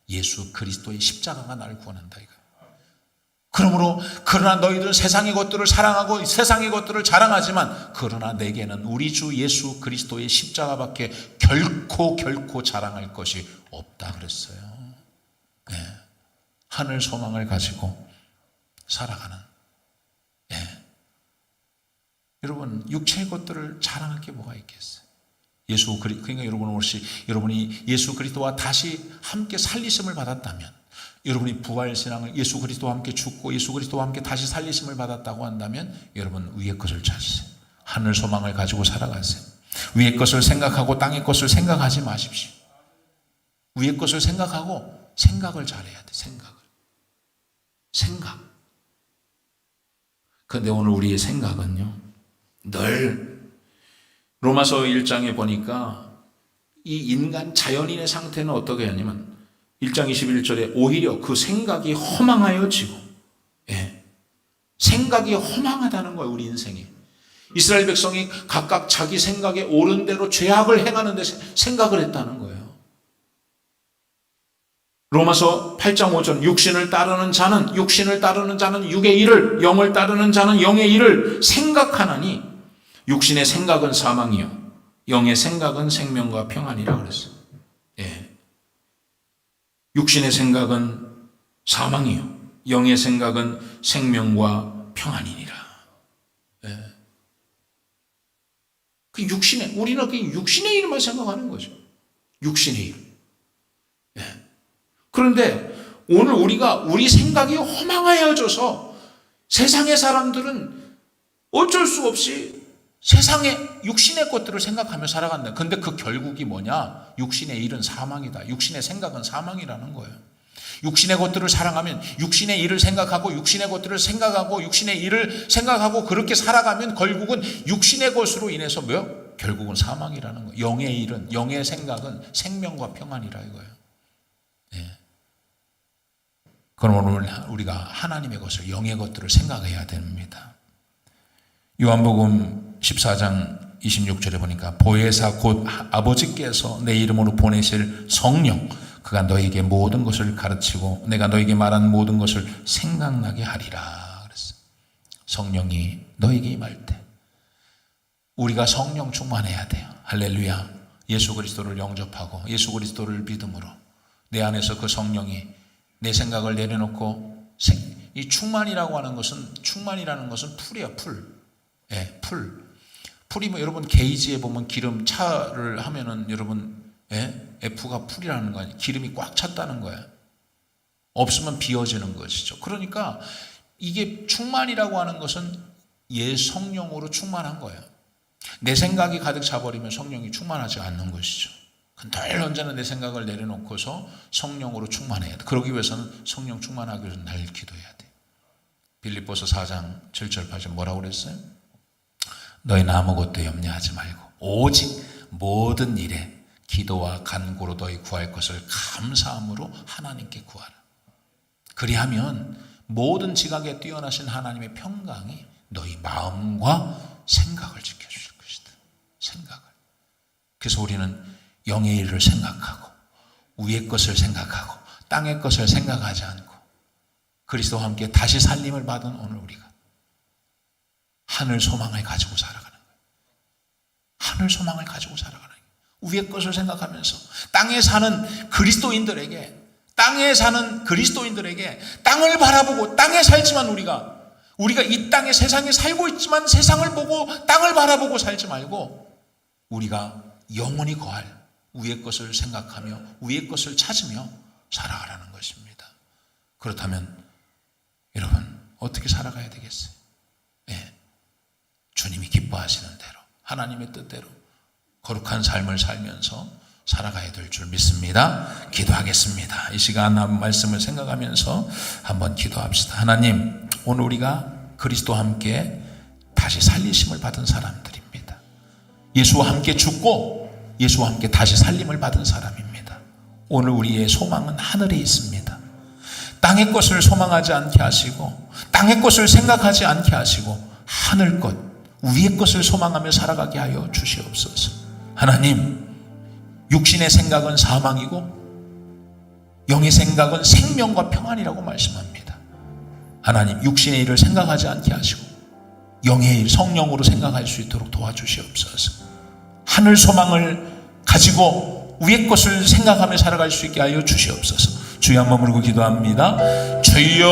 예수 그리스도의 십자가가 나를 구원한다 이거예요. 그러므로 그러나 너희들은 세상의 것들을 사랑하고 세상의 것들을 자랑하지만 그러나 내게는 우리 주 예수 그리스도의 십자가밖에 결코 자랑할 것이 없다 그랬어요. 네. 하늘 소망을 가지고 살아가는, 네. 여러분 육체의 것들을 자랑할 게 뭐가 있겠어요? 그러니까 여러분이 예수 그리스도와 다시 함께 살리심을 받았다면, 여러분이 부활신앙을 예수 그리스도와 함께 죽고 예수 그리스도와 함께 다시 살리심을 받았다고 한다면 여러분 위의 것을 찾으세요. 하늘 소망을 가지고 살아가세요. 위의 것을 생각하고 땅의 것을 생각하지 마십시오. 위의 것을 생각하고 생각을 잘해야 돼. 생각. 그런데 오늘 우리의 생각은요, 늘 로마서 1장에 보니까 이 인간 자연인의 상태는 어떻게 하냐면 1장 21절에 오히려 그 생각이 허망하여지고, 예, 생각이 허망하다는 거예요. 우리 인생이, 이스라엘 백성이 각각 자기 생각에 옳은 대로 죄악을 행하는 데 생각을 했다는 거예요. 로마서 8장 5절 육신을 따르는 자는 육의 일을, 영을 따르는 자는 영의 일을 생각하나니 육신의 생각은 사망이요 영의 생각은 생명과 평안이라 그랬어요. 예. 육신의 생각은 사망이요 영의 생각은 생명과 평안이니라. 예. 우리는 그 육신의 일만 생각하는 거죠. 육신의 일. 예. 그런데 오늘 우리 생각이 허망하여져서 세상의 사람들은 어쩔 수 없이 세상의 육신의 것들을 생각하며 살아간다. 근데 그 결국이 뭐냐? 육신의 일은 사망이다. 육신의 생각은 사망이라는 거예요. 육신의 것들을 사랑하면 육신의 일을 생각하고 육신의 것들을 생각하고 육신의 일을 생각하고 그렇게 살아가면 결국은 육신의 것으로 인해서 뭐요? 결국은 사망이라는 거예요. 영의 일은, 영의 생각은 생명과 평안이라 이거예요. 예. 그럼 오늘 우리가 하나님의 것을, 영의 것들을 생각해야 됩니다. 요한복음 14장 26절에 보니까 보혜사 곧 아버지께서 내 이름으로 보내실 성령, 그가 너에게 모든 것을 가르치고 내가 너에게 말한 모든 것을 생각나게 하리라 그랬어요. 성령이 너에게 임할 때 우리가 성령 충만해야 돼요. 할렐루야. 예수 그리스도를 영접하고 예수 그리스도를 믿음으로 내 안에서 그 성령이 내 생각을 내려놓고, 이 충만이라는 것은 풀이야. 풀. 예, 풀이 뭐 여러분 게이지에 보면 기름 차를 하면은 여러분, 예? F가 풀이라는 거 아니에요. 기름이 꽉 찼다는 거예요. 없으면 비어지는 것이죠. 그러니까 이게 충만이라고 하는 것은 성령으로 충만한 거예요. 내 생각이 가득 차버리면 성령이 충만하지 않는 것이죠. 늘 언제나 내 생각을 내려놓고서 성령으로 충만해야 돼. 그러기 위해서는 성령 충만하기 위해서 늘 기도해야 돼. 빌립보서 4장 7절 8절 뭐라고 그랬어요? 너희는 아무것도 염려하지 말고 오직 모든 일에 기도와 간구로 너희 구할 것을 감사함으로 하나님께 구하라. 그리하면 모든 지각에 뛰어나신 하나님의 평강이 너희 마음과 생각을 지켜주실 것이다. 생각을. 그래서 우리는 영의 일을 생각하고 위의 것을 생각하고 땅의 것을 생각하지 않고 그리스도와 함께 다시 살림을 받은 오늘 우리가 하늘 소망을 가지고 살아가는 거예요. 하늘 소망을 가지고 살아가는 거예요. 위의 것을 생각하면서 땅에 사는 그리스도인들에게 땅을 바라보고 땅에 살지만 우리가 이 땅에 세상에 살고 있지만 세상을 보고 땅을 바라보고 살지 말고 우리가 영원히 거할 위의 것을 생각하며 위의 것을 찾으며 살아가라는 것입니다. 그렇다면 여러분 어떻게 살아가야 되겠어요? 예, 주님이 기뻐하시는 대로 하나님의 뜻대로 거룩한 삶을 살면서 살아가야 될 줄 믿습니다. 기도하겠습니다. 이 시간 말씀을 생각하면서 한번 기도합시다. 하나님, 오늘 우리가 그리스도와 함께 다시 살리심을 받은 사람들입니다. 예수와 함께 죽고 예수와 함께 다시 살림을 받은 사람입니다. 오늘 우리의 소망은 하늘에 있습니다. 땅의 것을 소망하지 않게 하시고 땅의 것을 생각하지 않게 하시고 하늘 것, 위의 것을 소망하며 살아가게 하여 주시옵소서. 하나님, 육신의 생각은 사망이고 영의 생각은 생명과 평안이라고 말씀합니다. 하나님, 육신의 일을 생각하지 않게 하시고 영의 일, 성령으로 생각할 수 있도록 도와주시옵소서. 하늘 소망을 가지고 위의 것을 생각하며 살아갈 수 있게 하여 주시옵소서. 주여 한번 부르고 기도합니다. 주여.